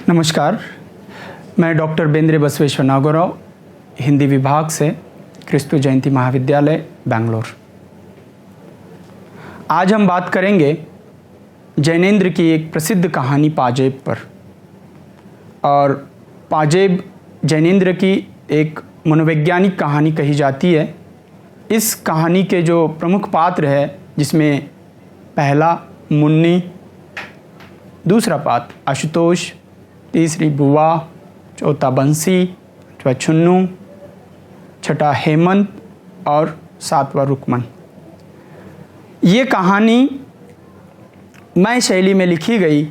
नमस्कार, मैं डॉक्टर बेंद्रे बसवेश्वर नागोराव, हिंदी विभाग से, क्रिस्तु जयंती महाविद्यालय, बेंगलोर। आज हम बात करेंगे जैनेंद्र की एक प्रसिद्ध कहानी पाजेब पर। और पाजेब जैनेंद्र की एक मनोवैज्ञानिक कहानी कही जाती है। इस कहानी के जो प्रमुख पात्र है, जिसमें पहला मुन्नी, दूसरा पात्र आशुतोष, तीसरी बुआ, चौथा बंसी, पांचवा छुन्नू, छठा हेमंत और सातवां रुकमन। ये कहानी मैं शैली में लिखी गई।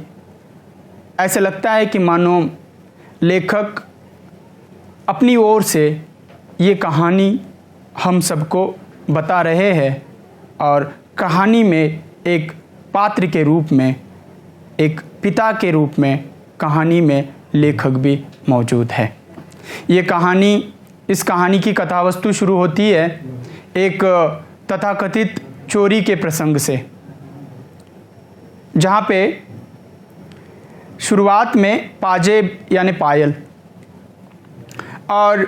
ऐसा लगता है कि मानो लेखक अपनी ओर से ये कहानी हम सबको बता रहे हैं और कहानी में एक पात्र के रूप में, एक पिता के रूप में कहानी में लेखक भी मौजूद है। ये कहानी, इस कहानी की कथावस्तु शुरू होती है एक तथाकथित चोरी के प्रसंग से, जहाँ पे शुरुआत में पाजेब यानी पायल, और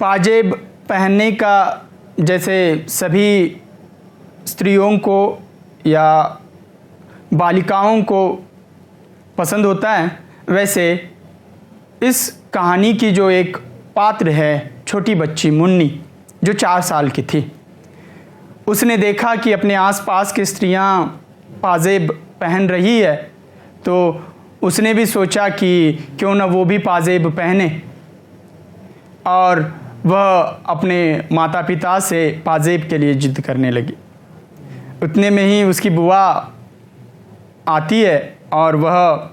पाजेब पहनने का जैसे सभी स्त्रियों को या बालिकाओं को पसंद होता है, वैसे इस कहानी की जो एक पात्र है, छोटी बच्ची मुन्नी, जो 4 साल की थी, उसने देखा कि अपने आसपास की स्त्रियां पाजेब पहन रही है, तो उसने भी सोचा कि क्यों ना वो भी पाजेब पहने। और वह अपने माता पिता से पाजेब के लिए जिद करने लगी। उतने में ही उसकी बुआ आती है और वह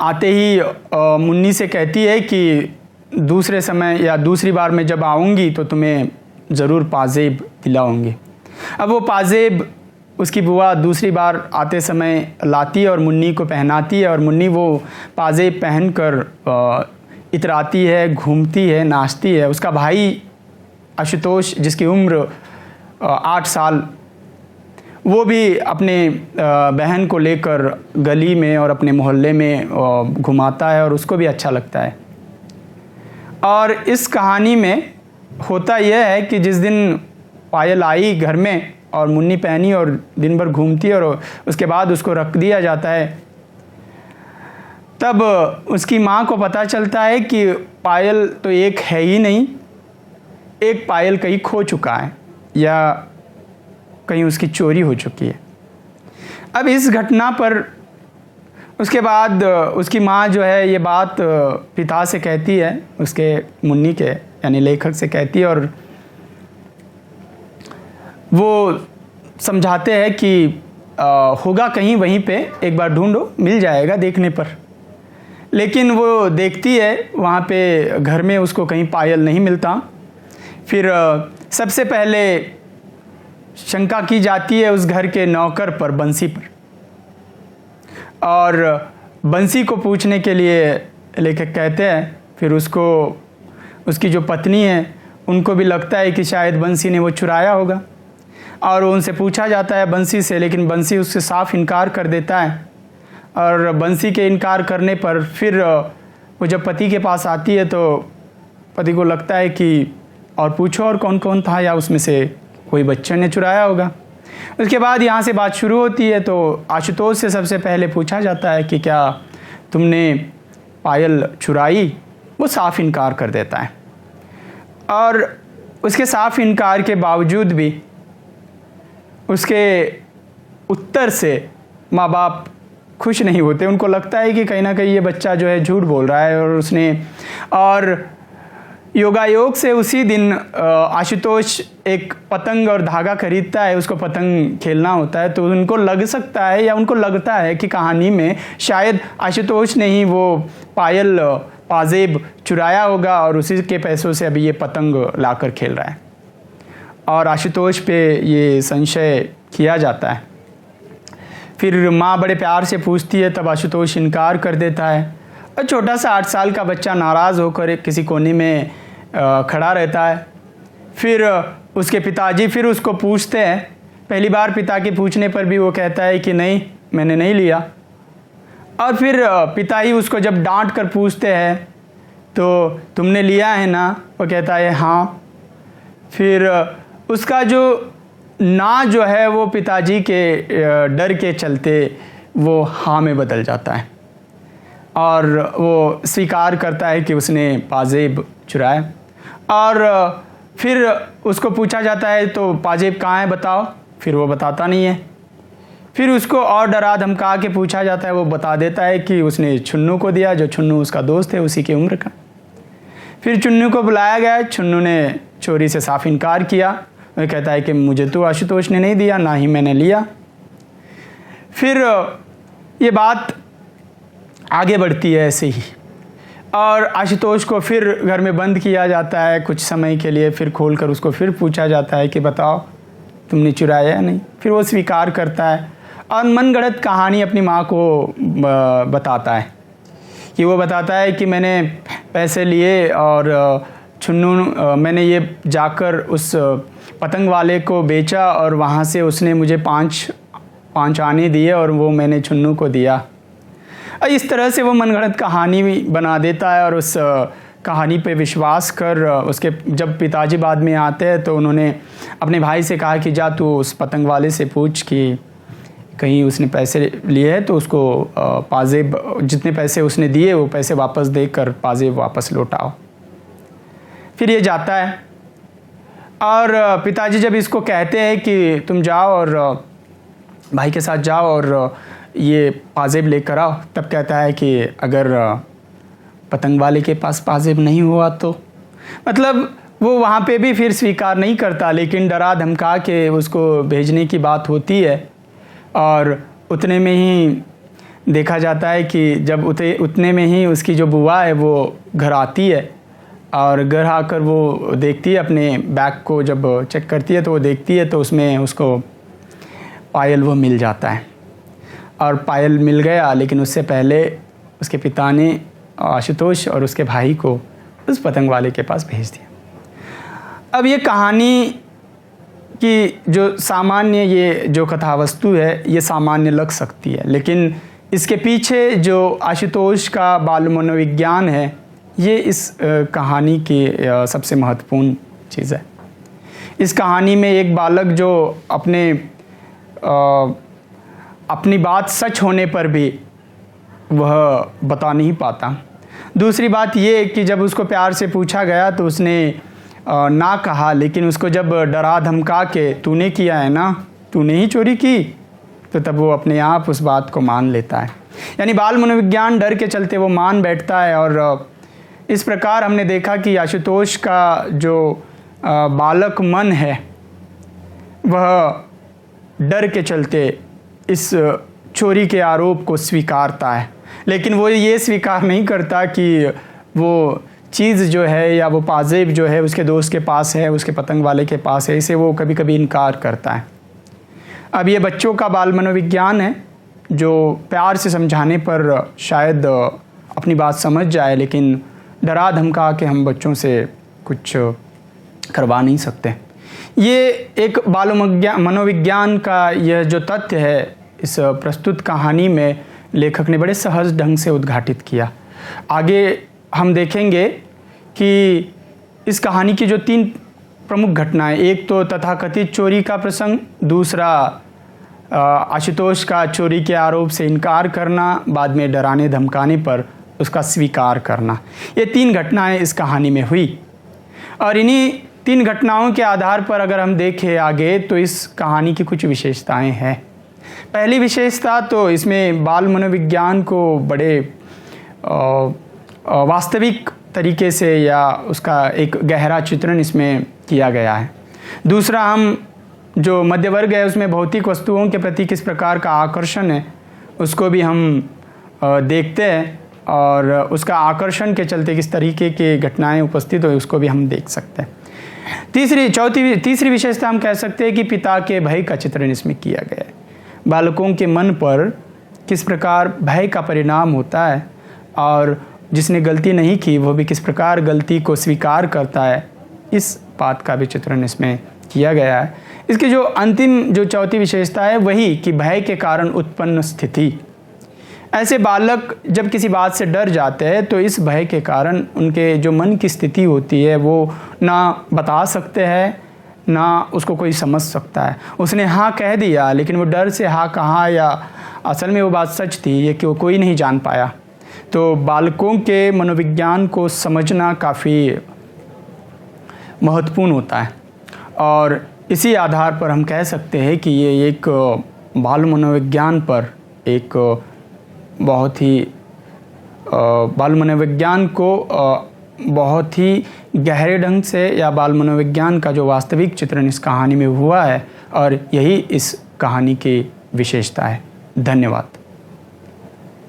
आते ही मुन्नी से कहती है कि दूसरे समय या दूसरी बार मैं जब आऊँगी तो तुम्हें ज़रूर पाजेब दिलाऊंगी। अब वो पाजेब उसकी बुआ दूसरी बार आते समय लाती है और मुन्नी को पहनाती है, और मुन्नी वो पाजेब पहनकर इतराती है, घूमती है, नाचती है। उसका भाई आशुतोष, जिसकी उम्र 8 साल, वो भी अपने बहन को लेकर गली में और अपने मोहल्ले में घुमाता है और उसको भी अच्छा लगता है। और इस कहानी में होता यह है कि जिस दिन पायल आई घर में और मुन्नी पहनी और दिन भर घूमती है और उसके बाद उसको रख दिया जाता है, तब उसकी माँ को पता चलता है कि पायल तो एक है ही नहीं, एक पायल कहीं खो चुका है या कहीं उसकी चोरी हो चुकी है। अब इस घटना पर उसके बाद उसकी माँ जो है ये बात पिता से कहती है, उसके मुन्नी के यानी लेखक से कहती है, और वो समझाते हैं कि होगा कहीं वहीं पे, एक बार ढूंढो, मिल जाएगा देखने पर। लेकिन वो देखती है वहाँ पे घर में उसको कहीं पायल नहीं मिलता। फिर सबसे पहले शंका की जाती है उस घर के नौकर पर, बंसी पर, और बंसी को पूछने के लिए लेखक कहते हैं। फिर उसको, उसकी जो पत्नी है, उनको भी लगता है कि शायद बंसी ने वो चुराया होगा, और उनसे पूछा जाता है बंसी से, लेकिन बंसी उससे साफ इनकार कर देता है। और बंसी के इनकार करने पर फिर वो जब पति के पास आती है तो पति को लगता है कि और पूछो और कौन कौन था, या उसमें से कोई बच्चे ने चुराया होगा। उसके बाद यहाँ से बात शुरू होती है। तो आशुतोष से सबसे पहले पूछा जाता है कि क्या तुमने पायल चुराई? वो साफ इनकार कर देता है, और उसके साफ इनकार के बावजूद भी उसके उत्तर से माँ बाप खुश नहीं होते। उनको लगता है कि कहीं ना कहीं ये बच्चा जो है झूठ बोल रहा है, और उसने, और योगायोग से उसी दिन आशुतोष एक पतंग और धागा खरीदता है, उसको पतंग खेलना होता है। तो उनको लग सकता है या उनको लगता है कि कहानी में शायद आशुतोष ने ही वो पायल, पाजेब चुराया होगा और उसी के पैसों से अभी ये पतंग लाकर खेल रहा है। और आशुतोष पे ये संशय किया जाता है। फिर माँ बड़े प्यार से पूछती है, तब आशुतोष इनकार कर देता है। और छोटा सा 8 साल का बच्चा नाराज़ होकर किसी कोने में खड़ा रहता है। फिर उसके पिताजी फिर उसको पूछते हैं। पहली बार पिता के पूछने पर भी वो कहता है कि नहीं, मैंने नहीं लिया। और फिर पिता ही उसको जब डांट कर पूछते हैं तो तुमने लिया है ना, वो कहता है हाँ। फिर उसका जो ना जो है वो पिताजी के डर के चलते वो हाँ में बदल जाता है और वो स्वीकार करता है कि उसने पाजेब चुराया। और फिर उसको पूछा जाता है तो पाजेब कहाँ है बताओ, फिर वो बताता नहीं है। फिर उसको और डरा धमका के पूछा जाता है, वो बता देता है कि उसने छुन्नू को दिया, जो छुन्नू उसका दोस्त है उसी की उम्र का। फिर चुन्नू को बुलाया गया, छुन्नू ने चोरी से साफ इनकार किया। वह कहता है कि मुझे तो आशुतोष ने नहीं दिया, ना ही मैंने लिया। फिर ये बात आगे बढ़ती है ऐसे ही, और आशुतोष को फिर घर में बंद किया जाता है कुछ समय के लिए। फिर खोलकर उसको फिर पूछा जाता है कि बताओ तुमने चुराया या नहीं। फिर वो स्वीकार करता है और मनगढ़ंत कहानी अपनी माँ को बताता है कि वो बताता है कि मैंने पैसे लिए और छुन्नू मैंने ये जाकर उस पतंग वाले को बेचा और वहाँ से उसने मुझे पाँच आने दिए और वो मैंने छुन्नू को दिया। इस तरह से वो मनगढ़ंत कहानी बना देता है और उस कहानी पे विश्वास कर उसके जब पिताजी बाद में आते हैं तो उन्होंने अपने भाई से कहा कि जा तू उस पतंग वाले से पूछ कि कहीं उसने पैसे लिए हैं तो उसको पाजेब जितने पैसे उसने दिए वो पैसे वापस देकर पाजेब वापस लौटाओ। फिर ये जाता है और पिताजी जब इसको कहते हैं कि तुम जाओ और भाई के साथ जाओ और ये पाजेब लेकर आओ, तब कहता है कि अगर पतंग वाले के पास पाजेब नहीं हुआ तो, मतलब वो वहाँ पे भी फिर स्वीकार नहीं करता, लेकिन डरा धमका के उसको भेजने की बात होती है। और उतने में ही देखा जाता है कि जब उतने में ही उसकी जो बुआ है वो घर आती है और घर आकर वो देखती है अपने बैग को, जब चेक करती है तो वो देखती है तो उसमें उसको पायल वो मिल जाता है। और पायल मिल गया, लेकिन उससे पहले उसके पिता ने आशुतोष और उसके भाई को उस पतंग वाले के पास भेज दिया। अब ये कहानी कि जो सामान्य ये जो कथावस्तु है ये सामान्य लग सकती है, लेकिन इसके पीछे जो आशुतोष का बाल मनोविज्ञान है ये इस कहानी की सबसे महत्वपूर्ण चीज़ है। इस कहानी में एक बालक जो अपनी बात सच होने पर भी वह बता नहीं पाता। दूसरी बात ये कि जब उसको प्यार से पूछा गया तो उसने ना कहा, लेकिन उसको जब डरा धमका के तूने किया है ना, तूने ही चोरी की, तो तब वो अपने आप उस बात को मान लेता है। यानी बाल मनोविज्ञान डर के चलते वो मान बैठता है। और इस प्रकार हमने देखा कि आशुतोष का जो बालक मन है वह डर के चलते इस चोरी के आरोप को स्वीकारता है, लेकिन वो ये स्वीकार नहीं करता कि वो चीज़ जो है या वो पाजेब जो है उसके दोस्त के पास है, उसके पतंग वाले के पास है। इसे वो कभी कभी इनकार करता है। अब ये बच्चों का बाल मनोविज्ञान है जो प्यार से समझाने पर शायद अपनी बात समझ जाए, लेकिन डरा धमका के हम बच्चों से कुछ करवा नहीं सकते। ये एक बाल मनोविज्ञान का यह जो तथ्य है इस प्रस्तुत कहानी में लेखक ने बड़े सहज ढंग से उद्घाटित किया। आगे हम देखेंगे कि इस कहानी की जो 3 प्रमुख घटनाएं, एक तो तथाकथित चोरी का प्रसंग, दूसरा आशुतोष का चोरी के आरोप से इनकार करना, बाद में डराने धमकाने पर उसका स्वीकार करना, ये 3 घटनाएं इस कहानी में हुई। और इन्हीं 3 घटनाओं के आधार पर अगर हम देखें आगे तो इस कहानी की कुछ विशेषताएं हैं। पहली विशेषता तो इसमें बाल मनोविज्ञान को बड़े वास्तविक तरीके से या उसका एक गहरा चित्रण इसमें किया गया है। दूसरा, हम जो मध्य वर्ग है उसमें भौतिक वस्तुओं के प्रति किस प्रकार का आकर्षण है उसको भी हम देखते हैं, और उसका आकर्षण के चलते किस तरीके के घटनाएं उपस्थित हुई उसको भी हम देख सकते हैं। तीसरी विशेषता हम कह सकते हैं कि पिता के भय का चित्रण इसमें किया गया है। बालकों के मन पर किस प्रकार भय का परिणाम होता है और जिसने गलती नहीं की वो भी किस प्रकार गलती को स्वीकार करता है, इस बात का भी चित्रण इसमें किया गया है। इसकी जो अंतिम जो चौथी विशेषता है वही कि भय के कारण उत्पन्न स्थिति। ऐसे बालक जब किसी बात से डर जाते हैं तो इस भय के कारण उनके जो मन की स्थिति होती है वो ना बता सकते हैं, ना उसको कोई समझ सकता है। उसने हाँ कह दिया, लेकिन वो डर से हाँ कहा या असल में वो बात सच थी, ये कि वो कोई नहीं जान पाया। तो बालकों के मनोविज्ञान को समझना काफ़ी महत्वपूर्ण होता है, और इसी आधार पर हम कह सकते हैं कि ये एक बाल मनोविज्ञान पर एक बहुत ही बाल मनोविज्ञान को बहुत ही गहरे ढंग से, या बाल मनोविज्ञान का जो वास्तविक चित्रण इस कहानी में हुआ है, और यही इस कहानी की विशेषता है। धन्यवाद।